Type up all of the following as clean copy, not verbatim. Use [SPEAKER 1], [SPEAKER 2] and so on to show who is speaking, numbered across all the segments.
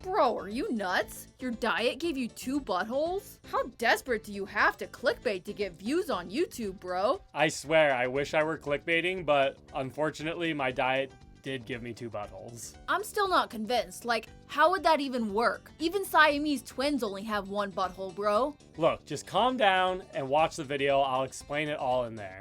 [SPEAKER 1] Bro, are you nuts? Your diet gave you 2 buttholes? How desperate do you have to clickbait to get views on YouTube, bro?
[SPEAKER 2] I swear, I wish I were clickbaiting, but unfortunately, my diet did give me 2 buttholes.
[SPEAKER 1] I'm still not convinced. Like, how would that even work? Even Siamese twins only have 1 butthole, bro.
[SPEAKER 2] Look, just calm down and watch the video. I'll explain it all in there.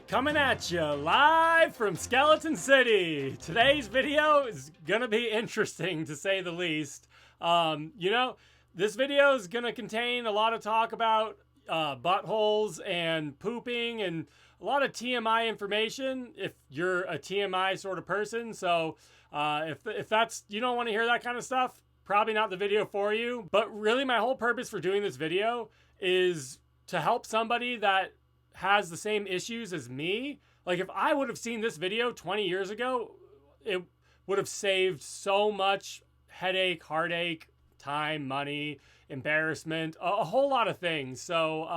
[SPEAKER 2] Coming at you live from Skeleton City. Today's video is gonna be interesting to say the least. This video is gonna contain a lot of talk about buttholes and pooping and a lot of TMI information if you're a TMI sort of person. So if that's, you don't want to hear that kind of stuff, probably not the video for you. But really my whole purpose for doing this video is to help somebody that has the same issues as me. Like, if I would have seen this video 20 years ago, it would have saved so much headache, heartache, time, money, embarrassment, a whole lot of things. So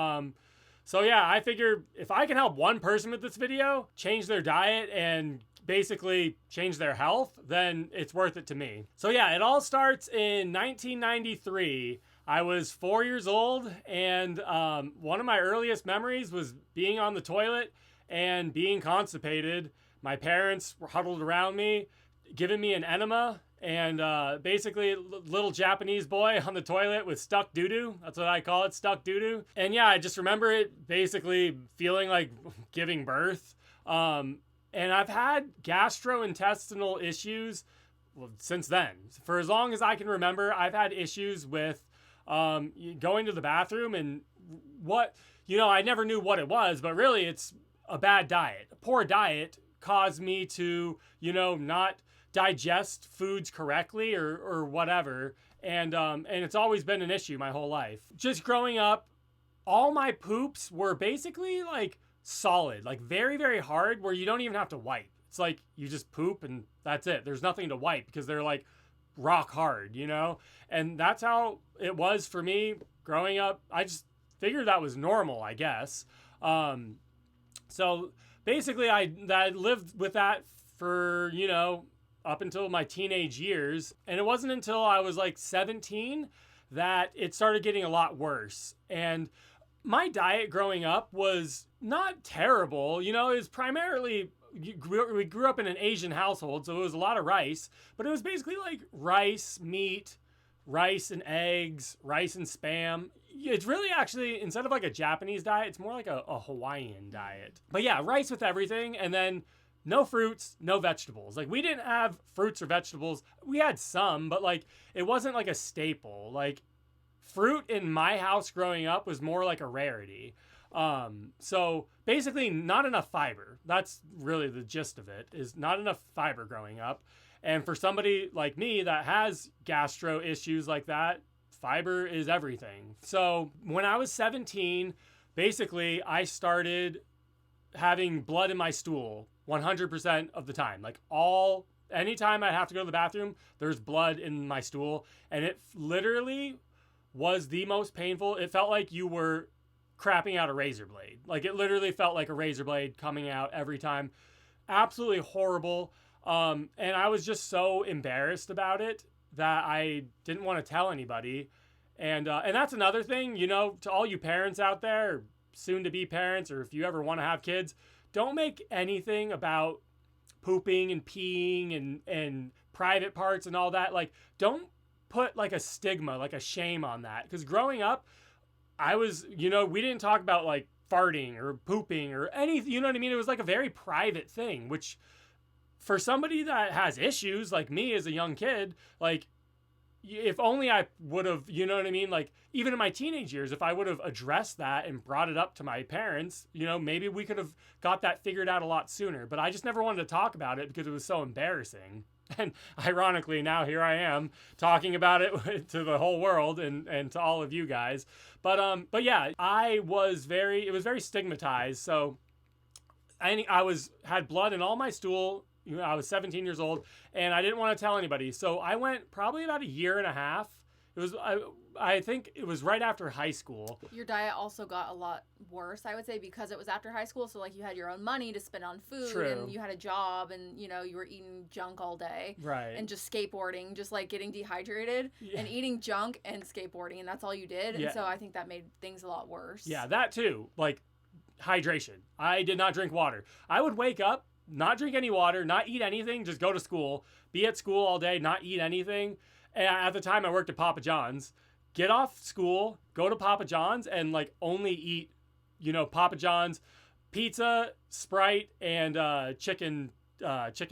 [SPEAKER 2] yeah, I figure if I can help one person with this video change their diet and basically change their health, then it's worth it to me. So yeah, it all starts in 1993. I was 4 years old, and one of my earliest memories was being on the toilet and being constipated. My parents were huddled around me, giving me an enema, and basically little Japanese boy on the toilet with stuck doo-doo. That's what I call it, stuck doo-doo. And yeah, I just remember it basically feeling like giving birth. And I've had gastrointestinal issues since then. For as long as I can remember, I've had issues with going to the bathroom, and I never knew what it was, but really it's a bad diet. A poor diet caused me to, not digest foods correctly or whatever. And it's always been an issue my whole life. Just growing up, all my poops were basically like solid, like very, very hard, where you don't even have to wipe. It's like you just poop and that's it. There's nothing to wipe because they're like rock hard, and that's how it was for me growing up. I just figured that was normal, I guess. So basically I lived with that for, up until my teenage years. And it wasn't until I was like 17 that it started getting a lot worse. And my diet growing up was not terrible. It was primarily, we grew up in an Asian household, so it was a lot of rice, but it was basically like rice, meat, rice and eggs, rice and spam. It's really actually, instead of like a Japanese diet, it's more like a Hawaiian diet. But yeah, rice with everything, and then no fruits, no vegetables. Like, we didn't have fruits or vegetables. We had some, but like, it wasn't like a staple. Like, fruit in my house growing up was more like a rarity. So basically not enough fiber. That's really the gist of it, is not enough fiber growing up. And for somebody like me that has gastro issues like that, fiber is everything. So when I was 17, basically I started having blood in my stool 100% of the time. Like, anytime I have to go to the bathroom, there's blood in my stool. And it literally was the most painful. It felt like you were crapping out a razor blade. Like, it literally felt like a razor blade coming out every time. Absolutely horrible. And I was just so embarrassed about it that I didn't want to tell anybody. And that's another thing, to all you parents out there, soon to be parents, or if you ever want to have kids, don't make anything about pooping and peeing and private parts and all that. Like, don't put like a stigma, like a shame on that. Because growing up, I was, we didn't talk about like farting or pooping or anything, you know what I mean? It was like a very private thing, which for somebody that has issues like me as a young kid, like, if only I would have, you know what I mean? Like, even in my teenage years, if I would have addressed that and brought it up to my parents, maybe we could have got that figured out a lot sooner. But I just never wanted to talk about it because it was so embarrassing. And ironically, now here I am talking about it to the whole world and to all of you guys. But yeah, it was very stigmatized. So I had blood in all my stool. I was 17 years old, and I didn't want to tell anybody. So I went probably about a year and a half It was I think it was right after high school.
[SPEAKER 1] Your diet also got a lot worse, I would say, because it was after high school. So, like, you had your own money to spend on food.
[SPEAKER 2] True.
[SPEAKER 1] And you had a job and, you know, you were eating junk all day.
[SPEAKER 2] Right.
[SPEAKER 1] And just skateboarding, just, like, getting dehydrated and eating junk and skateboarding. And that's all you did.
[SPEAKER 2] Yeah.
[SPEAKER 1] And so I think that made things a lot worse.
[SPEAKER 2] Yeah, that too. Like, hydration. I did not drink water. I would wake up, not drink any water, not eat anything, just go to school, be at school all day, not eat anything. And at the time I worked at Papa John's. Get off school, go to Papa John's, and like only eat, you know, Papa John's pizza, Sprite, and chicken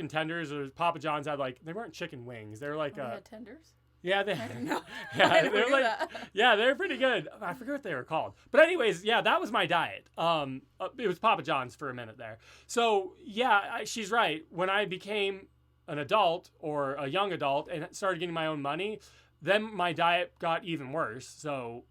[SPEAKER 2] tenders. Or Papa John's had like, they weren't chicken wings. They were like
[SPEAKER 1] they had tenders.
[SPEAKER 2] Yeah, they.
[SPEAKER 1] I don't know.
[SPEAKER 2] Yeah, they're like, yeah, they're pretty good. I forget what they were called. But anyways, yeah, that was my diet. It was Papa John's for a minute there. So yeah, she's right. When I became an adult or a young adult and started getting my own money, then my diet got even worse. So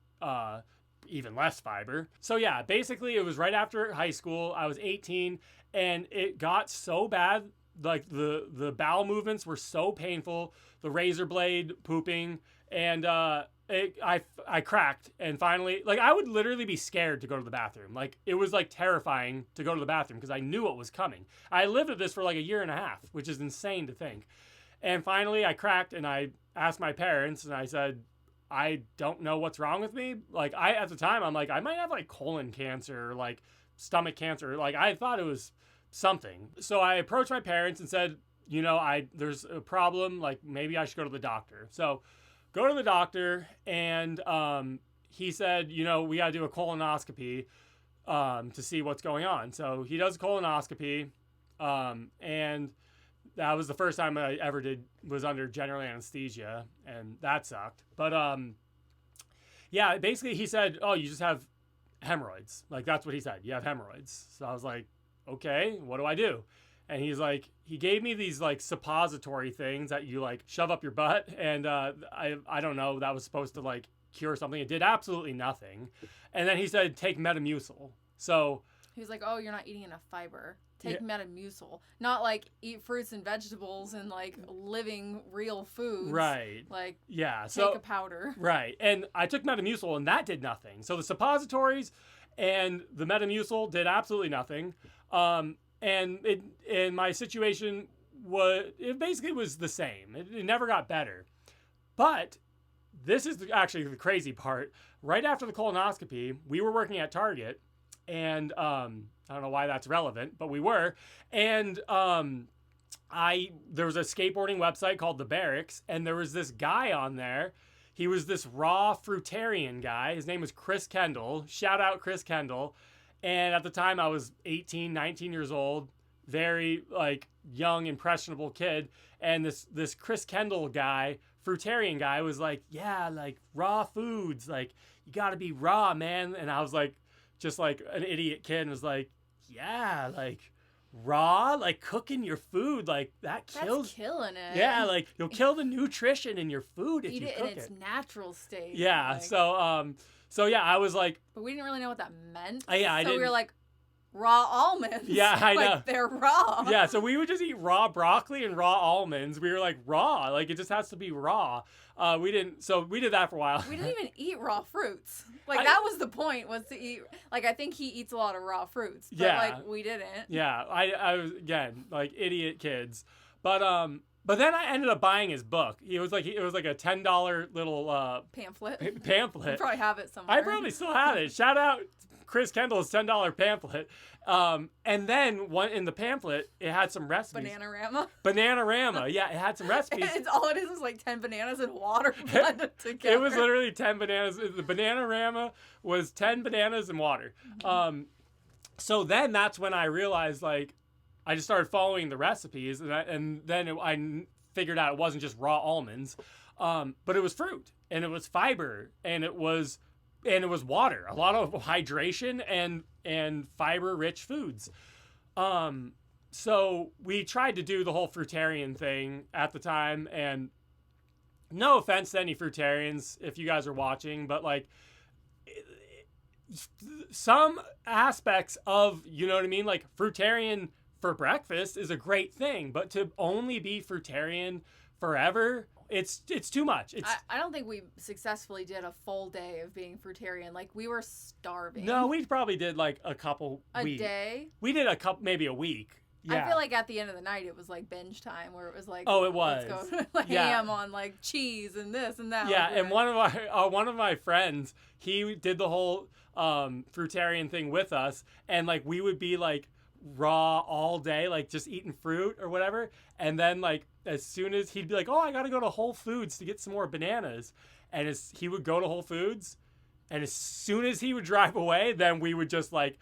[SPEAKER 2] even less fiber. So yeah, basically it was right after high school. I was 18 and it got so bad. Like the bowel movements were so painful, the razor blade pooping, and I cracked. And finally, like, I would literally be scared to go to the bathroom. Like, it was like terrifying to go to the bathroom because I knew what was coming. I lived with this for like a year and a half, which is insane to think. And finally I cracked and I asked my parents and I said, I don't know what's wrong with me. Like, at the time I'm like, I might have like colon cancer or like stomach cancer. Like, I thought it was something. So I approached my parents and said, you know, there's a problem, like maybe I should go to the doctor. So go to the doctor and he said, you know, we got to do a colonoscopy to see what's going on. So he does a colonoscopy and that was the first time I ever was under general anesthesia, and that sucked. But yeah, basically he said, oh, you just have hemorrhoids. Like, that's what he said. You have hemorrhoids. So I was like, okay, what do I do? And he's like, he gave me these like suppository things that you like shove up your butt. And I don't know, that was supposed to like cure something. It did absolutely nothing. And then he said, take Metamucil. So
[SPEAKER 1] he was like, oh, you're not eating enough fiber. Take Metamucil. Not like eat fruits and vegetables and like living real foods.
[SPEAKER 2] Right.
[SPEAKER 1] Like,
[SPEAKER 2] yeah.
[SPEAKER 1] Take a powder.
[SPEAKER 2] Right. And I took Metamucil and that did nothing. So the suppositories and the Metamucil did absolutely nothing. And my situation it basically was the same. It never got better. But this is actually the crazy part. Right after the colonoscopy, we were working at Target, and I don't know why that's relevant, but we were. And there was a skateboarding website called The Barracks, and there was this guy on there. He was this raw fruitarian guy. His name was Chris Kendall. Shout out Chris Kendall. And at the time I was 18, 19 years old, very like young, impressionable kid. And this Chris Kendall guy, fruitarian guy, was like, yeah, like raw foods, like you gotta be raw, man. And I was like, just like an idiot kid, and was like, yeah, like raw, like cooking your food, like that's
[SPEAKER 1] killing it.
[SPEAKER 2] Yeah, like you'll kill the nutrition in your food if you cook it.
[SPEAKER 1] Eat it in its natural state.
[SPEAKER 2] Yeah,
[SPEAKER 1] like.
[SPEAKER 2] So yeah, I was like...
[SPEAKER 1] But we didn't really know what that meant.
[SPEAKER 2] Yeah, I didn't.
[SPEAKER 1] So we were like, raw almonds.
[SPEAKER 2] Yeah, I know.
[SPEAKER 1] Like, they're raw.
[SPEAKER 2] Yeah, so we would just eat raw broccoli and raw almonds. We were like, raw. Like, it just has to be raw. We did that for a while.
[SPEAKER 1] We didn't even eat raw fruits. Like, that was the point, was to eat... Like, I think he eats a lot of raw fruits. But, like, we didn't.
[SPEAKER 2] Yeah, I was, again, like, idiot kids. But then I ended up buying his book. It was like a $10 little
[SPEAKER 1] pamphlet.
[SPEAKER 2] Pamphlet.
[SPEAKER 1] You probably have it somewhere.
[SPEAKER 2] I probably still have it. Shout out Chris Kendall's $10 pamphlet. And then in the pamphlet, it had some recipes. Bananarama. Yeah, it had some recipes.
[SPEAKER 1] And all it is like 10 bananas and water blended together.
[SPEAKER 2] It was literally 10 bananas. The Bananarama was 10 bananas and water. So then that's when I realized, like, I just started following the recipes, and then I figured out it wasn't just raw almonds, but it was fruit, and it was fiber, and it was water, a lot of hydration and fiber-rich foods. So we tried to do the whole fruitarian thing at the time, and no offense to any fruitarians if you guys are watching, but like some aspects of, you know what I mean, like fruitarian for breakfast is a great thing, but to only be fruitarian forever, it's too much.
[SPEAKER 1] I don't think we successfully did a full day of being fruitarian. Like, we were starving.
[SPEAKER 2] No, we probably did like a couple weeks.
[SPEAKER 1] A day?
[SPEAKER 2] We did a couple, maybe a week. Yeah.
[SPEAKER 1] I feel like at the end of the night it was like binge time, where it was like,
[SPEAKER 2] oh, it was.
[SPEAKER 1] Let's go like ham on like cheese and this and that.
[SPEAKER 2] Yeah, and one of my friends, he did the whole fruitarian thing with us, and like we would be like raw all day, like just eating fruit or whatever, and then like as soon as he'd be like, oh, I gotta go to Whole Foods to get some more bananas, and he would go to Whole Foods, and as soon as he would drive away, then we would just like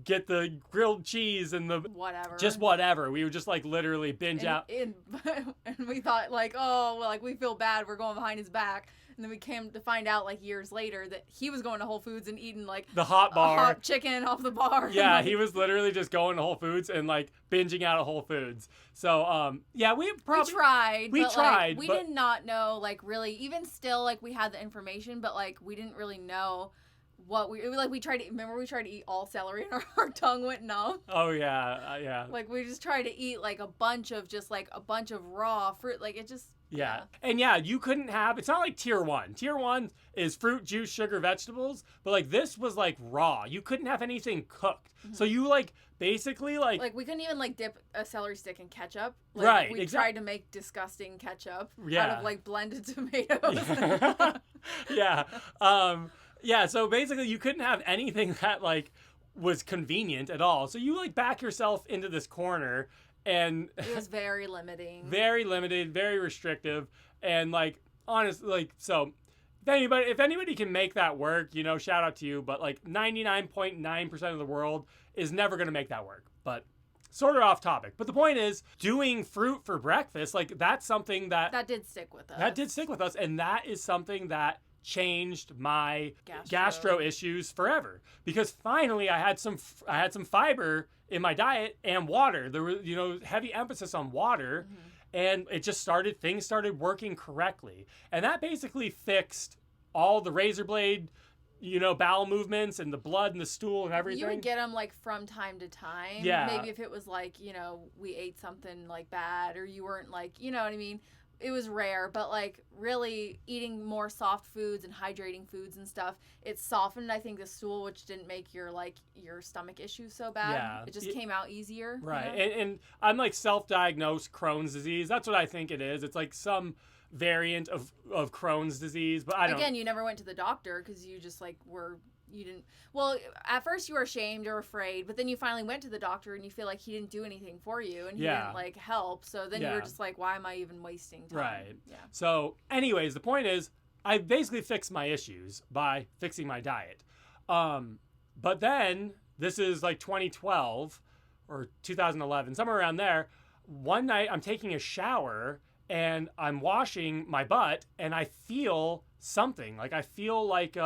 [SPEAKER 2] get the grilled cheese and the whatever. We would just like literally binge out.
[SPEAKER 1] And we thought like, oh, well, like we feel bad, we're going behind his back. And then we came to find out like years later that he was going to Whole Foods and eating like
[SPEAKER 2] the hot bar,
[SPEAKER 1] hot chicken off the bar.
[SPEAKER 2] Yeah, like, he was literally just going to Whole Foods and like binging out of Whole Foods. So yeah, we tried.
[SPEAKER 1] Like, we did not know, like, really, even still, like, we had the information, but like we didn't really know what we tried to eat all celery and our tongue went numb.
[SPEAKER 2] Oh yeah, yeah.
[SPEAKER 1] Like we just tried to eat like a bunch of raw fruit, like it just.
[SPEAKER 2] Yeah. And yeah, you couldn't have, it's not like tier 1. Tier 1 is fruit, juice, sugar, vegetables, but like this was like raw. You couldn't have anything cooked. Mm-hmm. So you like basically like
[SPEAKER 1] we couldn't even like dip a celery stick in ketchup. Like,
[SPEAKER 2] right.
[SPEAKER 1] We tried to make disgusting ketchup out of like blended tomatoes.
[SPEAKER 2] Yeah. Yeah, so basically you couldn't have anything that like was convenient at all. So you like back yourself into this corner, and
[SPEAKER 1] it was very limiting.
[SPEAKER 2] Very limited, very restrictive, and like honestly, like, so if anybody can make that work, you know, shout out to you, but like 99.9% of the world is never going to make that work. But sort of off topic. But the point is, doing fruit for breakfast, like that's something that
[SPEAKER 1] did stick with us.
[SPEAKER 2] That did stick with us, and that is something that changed my gastro issues forever, because finally I had some fiber in my diet and water. There was, you know, heavy emphasis on water, and things started working correctly, and that basically fixed all the razor blade, you know, bowel movements and the blood and the stool and everything.
[SPEAKER 1] You would get them like from time to time.
[SPEAKER 2] Yeah.
[SPEAKER 1] Maybe if it was like, you know, we ate something like bad, or you weren't like, you know what I mean? It was rare, but like really eating more soft foods and hydrating foods and stuff, it softened, I think, the stool, which didn't make your stomach issues so bad. Yeah. It just came out easier.
[SPEAKER 2] Right.
[SPEAKER 1] You know?
[SPEAKER 2] And I'm like self-diagnosed Crohn's disease. That's what I think it is. It's like some variant of Crohn's disease, but I don't.
[SPEAKER 1] Again, you never went to the doctor because you just like you didn't. Well, at first you were ashamed or afraid, but then you finally went to the doctor and you feel like he didn't do anything for you and he didn't like help. So then you were just like, why am I even wasting time?
[SPEAKER 2] Right.
[SPEAKER 1] Yeah.
[SPEAKER 2] So anyways, the point is I basically fixed my issues by fixing my diet. But then this is like 2012 or 2011, somewhere around there. One night I'm taking a shower and I'm washing my butt and I feel something. Like I feel like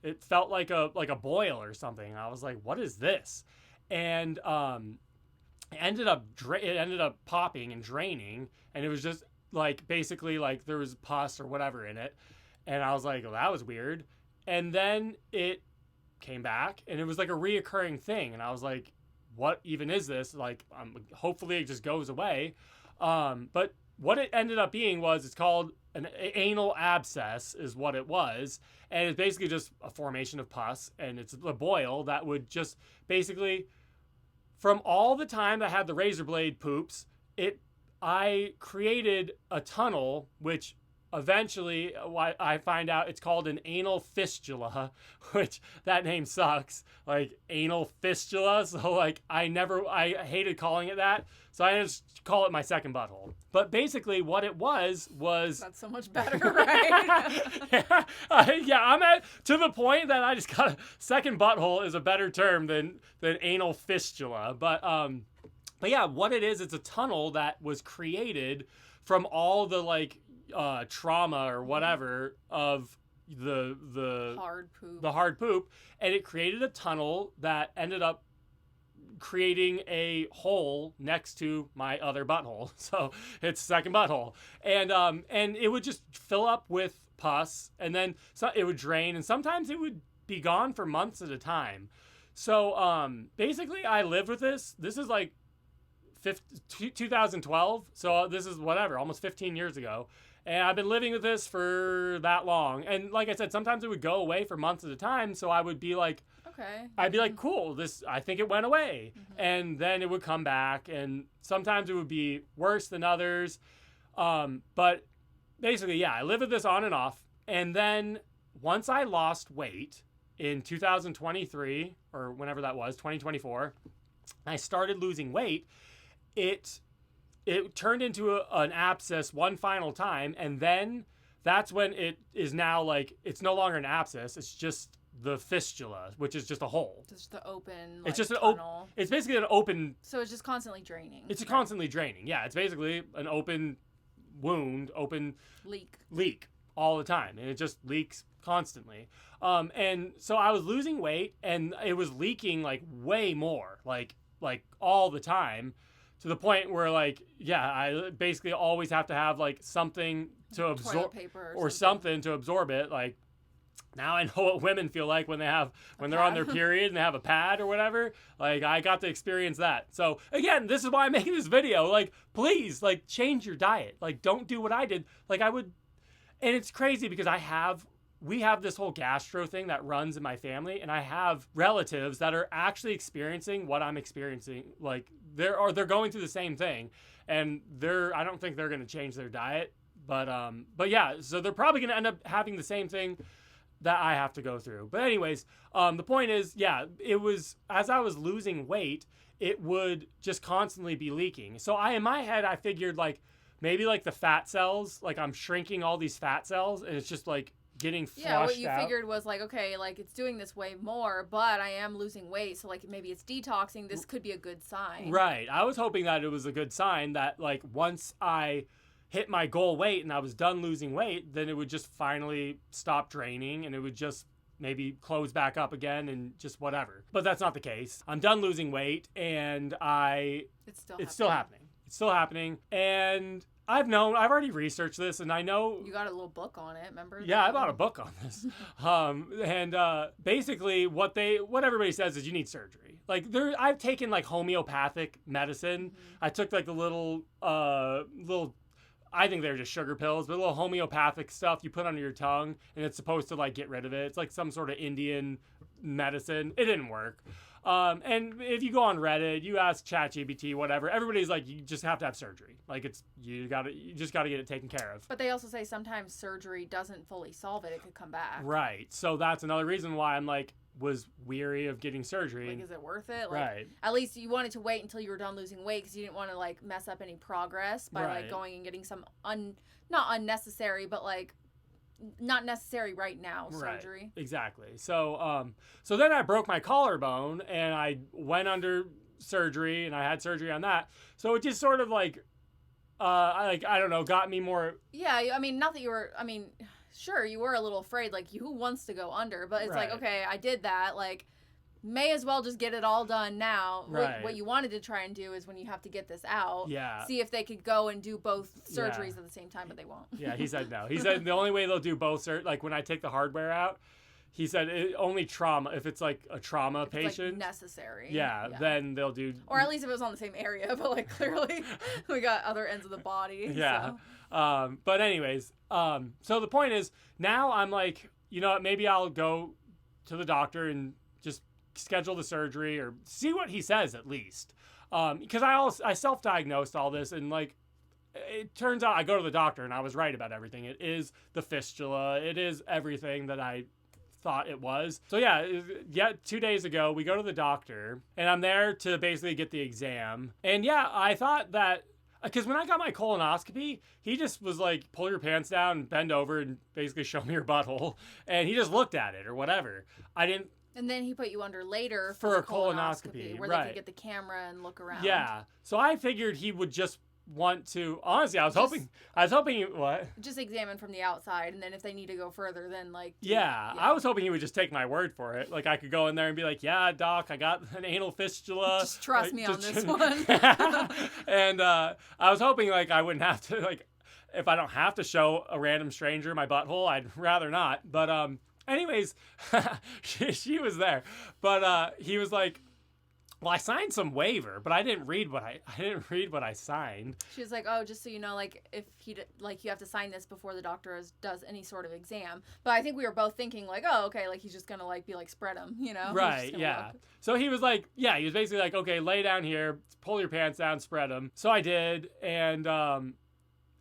[SPEAKER 2] it felt like a boil or something. I was like, what is this? And it ended up popping and draining, and it was just like basically like there was pus or whatever in it. And I was like, well, that was weird. And then it came back, and it was like a reoccurring thing. And I was like, what even is this? Like, hopefully it just goes away. But what it ended up being was, it's called an anal abscess is what it was. And it's basically just a formation of pus, and it's a boil that would just basically, from all the time I had the razor blade poops, I created a tunnel, which eventually I find out it's called an anal fistula, which that name sucks. Like anal fistula. So like I hated calling it that. So I just call it my second butthole. But basically what it was
[SPEAKER 1] that's so much better, right?
[SPEAKER 2] Yeah, I'm to the point that I just got a second butthole is a better term than anal fistula. But yeah, what it is, it's a tunnel that was created from all the like trauma or whatever of the hard poop, and it created a tunnel that ended up creating a hole next to my other butthole. So it's second butthole, and it would just fill up with pus, and then it would drain, and sometimes it would be gone for months at a time. So basically I lived with this. This is like 2012. So this is whatever, almost 15 years ago. And I've been living with this for that long. And like I said, sometimes it would go away for months at a time. So I would be like,
[SPEAKER 1] okay.
[SPEAKER 2] I'd be like, cool, I think it went away. And then it would come back. And sometimes it would be worse than others. But basically, yeah, I lived with this on and off. And then once I lost weight in 2023, or whenever that was, 2024, I started losing weight. It turned into an abscess one final time, and then that's when it is now like, it's no longer an abscess, it's just the fistula, which is just a hole.
[SPEAKER 1] Just the open,
[SPEAKER 2] It's just
[SPEAKER 1] tunnel.
[SPEAKER 2] It's basically an open.
[SPEAKER 1] So it's just constantly draining.
[SPEAKER 2] It's constantly draining. Yeah, it's basically an open wound, open leak all the time, and it just leaks constantly. And so I was losing weight, and it was leaking like way more, like all the time. To the point where, like, yeah, I basically always have to have, like, something to absorb,
[SPEAKER 1] or
[SPEAKER 2] something to absorb it. Like, now I know what women feel like when they're on their period and they have a pad or whatever. Like, I got to experience that. So, again, this is why I'm making this video. Like, please, like, change your diet. Like, don't do what I did. Like, and it's crazy because we have this whole gastro thing that runs in my family, and I have relatives that are actually experiencing what I'm experiencing. Like, they're going through the same thing, and I don't think they're going to change their diet, but yeah, so they're probably going to end up having the same thing that I have to go through. But anyways, the point is, yeah, it was, as I was losing weight, it would just constantly be leaking. So in my head, I figured like maybe like the fat cells, like I'm shrinking all these fat cells, and it's just like getting flushed out.
[SPEAKER 1] Yeah, what you figured was like, okay, like it's doing this way more, but I am losing weight, so like maybe it's detoxing. This could be a good sign.
[SPEAKER 2] Right. I was hoping that it was a good sign that like once I hit my goal weight and I was done losing weight, then it would just finally stop draining and it would just maybe close back up again and just whatever. But that's not the case. I'm done losing weight, and it's still happening. It's still happening. And I've already researched this, and I know...
[SPEAKER 1] You got a little book on it, remember?
[SPEAKER 2] Yeah, I bought a book on this. Basically what everybody says is you need surgery. Like, I've taken, like, homeopathic medicine. I took, like, the little, I think they're just sugar pills, but little homeopathic stuff you put under your tongue, and it's supposed to, like, get rid of it. It's like some sort of Indian medicine. It didn't work. And if you go on Reddit, you ask ChatGPT, whatever, everybody's like, you just have to have surgery. Like, you just gotta get it taken care of.
[SPEAKER 1] But they also say sometimes surgery doesn't fully solve it. It could come back.
[SPEAKER 2] Right. So that's another reason why I'm like, was weary of getting surgery.
[SPEAKER 1] Like, is it worth it? Like,
[SPEAKER 2] right.
[SPEAKER 1] At least you wanted to wait until you were done losing weight because you didn't want to, like, mess up any progress by, like, going and getting some not unnecessary, but, like, not necessary right now surgery.
[SPEAKER 2] Right. Exactly. So so then I broke my collarbone and I went under surgery and I had surgery on that. So it just sort of like I don't know, got me more.
[SPEAKER 1] Yeah, I mean, not that you were, I mean, sure, you were a little afraid, like, who wants to go under, but it's
[SPEAKER 2] right.
[SPEAKER 1] like, okay, I did that, like, may as well just get it all done now.
[SPEAKER 2] Right.
[SPEAKER 1] What you wanted to try and do is when you have to get this out,
[SPEAKER 2] yeah.
[SPEAKER 1] see if they could go and do both surgeries at the same time, but they won't.
[SPEAKER 2] Yeah, he said no. He said the only way they'll do both, like when I take the hardware out, he said only trauma, if it's like a trauma patient.
[SPEAKER 1] Like necessary.
[SPEAKER 2] Yeah, then they'll do.
[SPEAKER 1] Or at least if it was on the same area, but like clearly we got other ends of the body.
[SPEAKER 2] Yeah.
[SPEAKER 1] So.
[SPEAKER 2] But anyways, so the point is now I'm like, you know what, maybe I'll go to the doctor and just schedule the surgery or see what he says at least. Because I self-diagnosed all this, and like it turns out I go to the doctor and I was right about everything. It is the fistula. It is everything that I thought it was. So yeah, 2 days ago we go to the doctor and I'm there to basically get the exam. And yeah, I thought that because when I got my colonoscopy, he just was like, pull your pants down and bend over and basically show me your butthole. And he just looked at it or whatever.
[SPEAKER 1] And then he put you under later
[SPEAKER 2] for a colonoscopy,
[SPEAKER 1] where
[SPEAKER 2] right.
[SPEAKER 1] they could get the camera and look around.
[SPEAKER 2] Yeah. So I figured he would just want to, honestly, I was hoping what?
[SPEAKER 1] Just examine from the outside, and then if they need to go further, then like.
[SPEAKER 2] Yeah, I was hoping he would just take my word for it. Like I could go in there and be like, yeah, doc, I got an anal fistula.
[SPEAKER 1] Just trust me on this one.
[SPEAKER 2] And I was hoping like I wouldn't have to, like, if I don't have to show a random stranger my butthole, I'd rather not. But anyways, she was there. But he was like, well, I signed some waiver, but I didn't read what I signed.
[SPEAKER 1] She was like, oh, just so you know, like, if you have to sign this before the doctor does any sort of exam. But I think we were both thinking, like, oh, okay, like, he's just going to, like, be like, spread them, you know?
[SPEAKER 2] Right, yeah. Look. So he was like, he was basically like, okay, lay down here, pull your pants down, spread them. So I did, and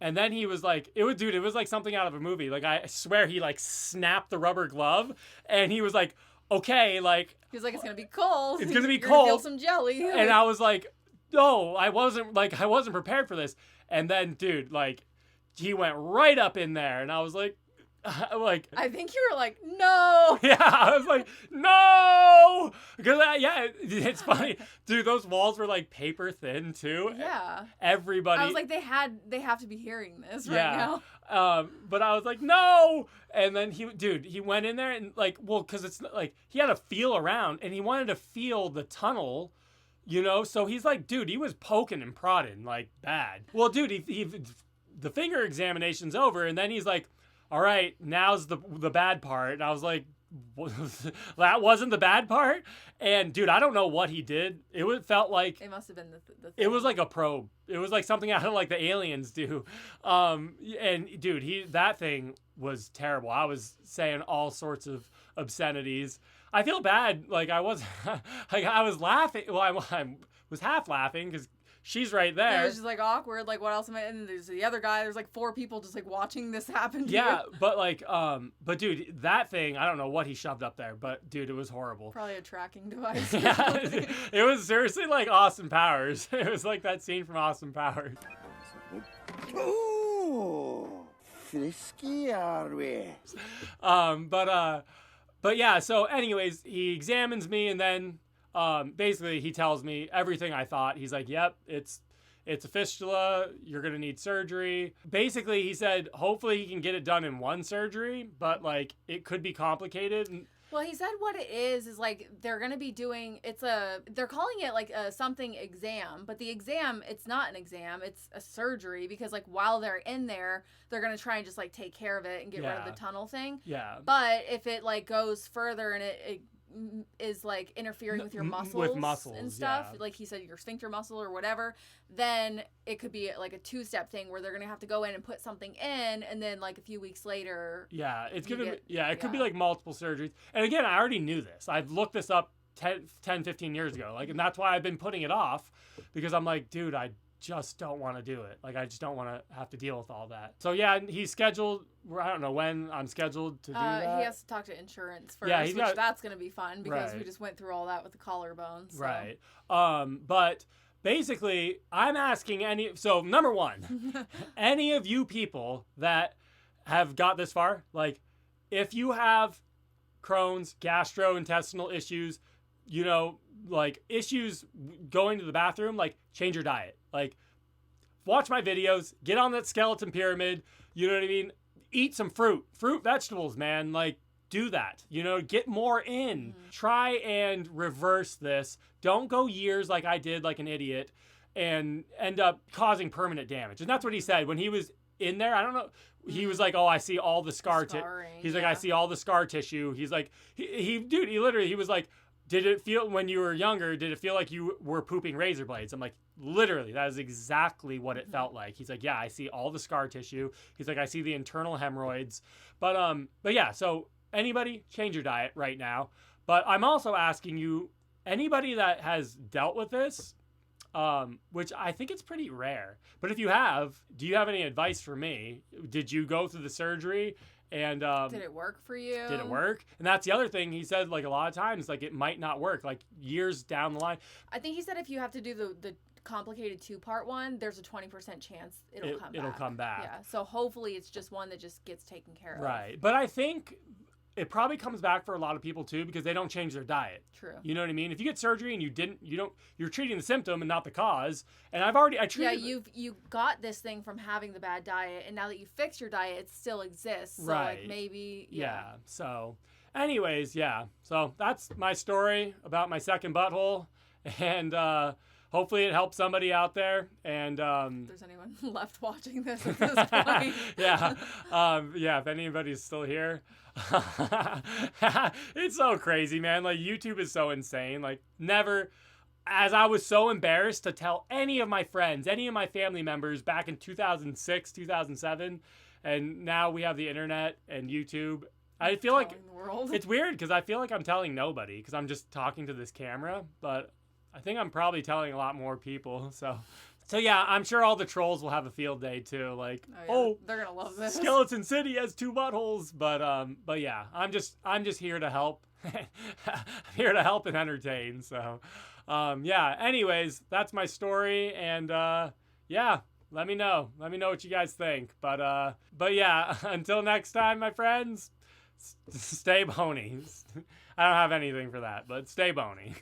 [SPEAKER 2] then he was like, it was like something out of a movie. Like, I swear he, like, snapped the rubber glove, and he was like, okay, like...
[SPEAKER 1] He was like, it's going to be cold.
[SPEAKER 2] It's going to be
[SPEAKER 1] You're
[SPEAKER 2] cold.
[SPEAKER 1] Gonna feel some jelly.
[SPEAKER 2] And I was like, no, I wasn't prepared for this. And then, dude, like, he went right up in there, and I was like...
[SPEAKER 1] I think you were like, no.
[SPEAKER 2] Yeah, I was like, no, because it's funny, dude. Those walls were like paper thin too.
[SPEAKER 1] Yeah,
[SPEAKER 2] everybody.
[SPEAKER 1] I was like, they have to be hearing this right now.
[SPEAKER 2] But I was like, no. And then he went in there and like, well, because it's like he had to feel around and he wanted to feel the tunnel. You know, so he's like, dude, he was poking and prodding like bad. Well, dude, he the finger examination's over, and then he's like, all right, now's the bad part. And I was like, that wasn't the bad part? And, dude, I don't know what he did. It felt like...
[SPEAKER 1] It must have been the thing.
[SPEAKER 2] It was like a probe. It was like something out of like the aliens do. And, dude, that thing was terrible. I was saying all sorts of obscenities. I feel bad. Like, I was laughing. Well, I was half laughing because... She's right there.
[SPEAKER 1] It was just like awkward. Like, what else am I? And there's the other guy. There's like 4 people just like watching this happen to you.
[SPEAKER 2] But like, but dude, that thing, I don't know what he shoved up there, but dude, it was horrible.
[SPEAKER 1] Probably a tracking device.
[SPEAKER 2] Yeah, it was seriously like Austin Powers. It was like that scene from Austin Powers.
[SPEAKER 3] Ooh, frisky are we?
[SPEAKER 2] But yeah. So, anyways, he examines me and then. Basically, he tells me everything I thought. He's like, yep, it's a fistula. You're going to need surgery. Basically, he said, hopefully he can get it done in one surgery, but like it could be complicated.
[SPEAKER 1] Well, he said what it is like they're going to be doing, they're calling it like a something exam, but the exam, it's not an exam, it's a surgery because like while they're in there, they're going to try and just like take care of it and get rid of the tunnel thing.
[SPEAKER 2] Yeah.
[SPEAKER 1] But if it like goes further and it is like interfering with your muscles and stuff, like he said, your sphincter muscle or whatever, then it could be like a 2-step thing where they're gonna have to go in and put something in, and then like a few weeks later, it
[SPEAKER 2] could be like multiple surgeries. And again, I already knew this. I've looked this up 10, 15 years ago, like, and that's why I've been putting it off, because I'm like, dude, I just don't want to do it. Like, I just don't want to have to deal with all that. So yeah, he's scheduled. I don't know when I'm scheduled to do that.
[SPEAKER 1] He has to talk to insurance first, that's going to be fun because we just went through all that with the collarbones. So.
[SPEAKER 2] Right. But basically, I'm asking so number one, any of you people that have got this far, like, if you have Crohn's, gastrointestinal issues, you know, like issues going to the bathroom, like, change your diet. Like, watch my videos, get on that skeleton pyramid, you know what I mean? Eat some fruit, vegetables, man. Like, do that, you know, get more in. Try and reverse this. Don't go years like I did, like an idiot, and end up causing permanent damage. And that's what he said when he was in there. I don't know. He was like, oh, I see all the scar tissue. He's like, I see all the scar tissue. He's like, he was like, did it feel when you were younger, did it feel like you were pooping razor blades? I'm like, literally, that is exactly what it felt like. He's like, yeah, I see all the scar tissue. He's like, I see the internal hemorrhoids. But yeah, so anybody, change your diet right now. But I'm also asking you, anybody that has dealt with this, which I think it's pretty rare. But if you have, do you have any advice for me? Did you go through the surgery? And
[SPEAKER 1] did it work for you?
[SPEAKER 2] Did it work? And that's the other thing. He said, like, a lot of times, like, it might not work, like, years down the line.
[SPEAKER 1] I think he said if you have to do the complicated 2-part one, there's a 20% chance it'll come back. Yeah. So hopefully it's just one that just gets taken care of.
[SPEAKER 2] Right. But I think it probably comes back for a lot of people too, because they don't change their diet.
[SPEAKER 1] True.
[SPEAKER 2] You know what I mean? If you get surgery and you're treating the symptom and not the cause. And I treated.
[SPEAKER 1] Yeah, you got this thing from having the bad diet, and now that you fix your diet, it still exists. So
[SPEAKER 2] right.
[SPEAKER 1] Like maybe.
[SPEAKER 2] Yeah. So, anyways, yeah. So that's my story about my second butthole, and hopefully it helps somebody out there. And
[SPEAKER 1] if there's anyone left watching this at this point.
[SPEAKER 2] Yeah. If anybody's still here. It's so crazy, man. Like, YouTube is so insane. Like, never, as I was so embarrassed to tell any of my friends, any of my family members back in 2006, 2007, and now we have the internet and YouTube. I feel like
[SPEAKER 1] Telling the world.
[SPEAKER 2] it's weird because I feel like I'm telling nobody because I'm just talking to this camera, but I think I'm probably telling a lot more people. So yeah, I'm sure all the trolls will have a field day too. Like,
[SPEAKER 1] they're gonna love this.
[SPEAKER 2] Skeleton City has 2 buttholes, but yeah, I'm just here to help. I'm here to help and entertain. So, yeah. Anyways, that's my story, and yeah. Let me know what you guys think. But yeah, until next time, my friends, stay bony. I don't have anything for that, but stay bony.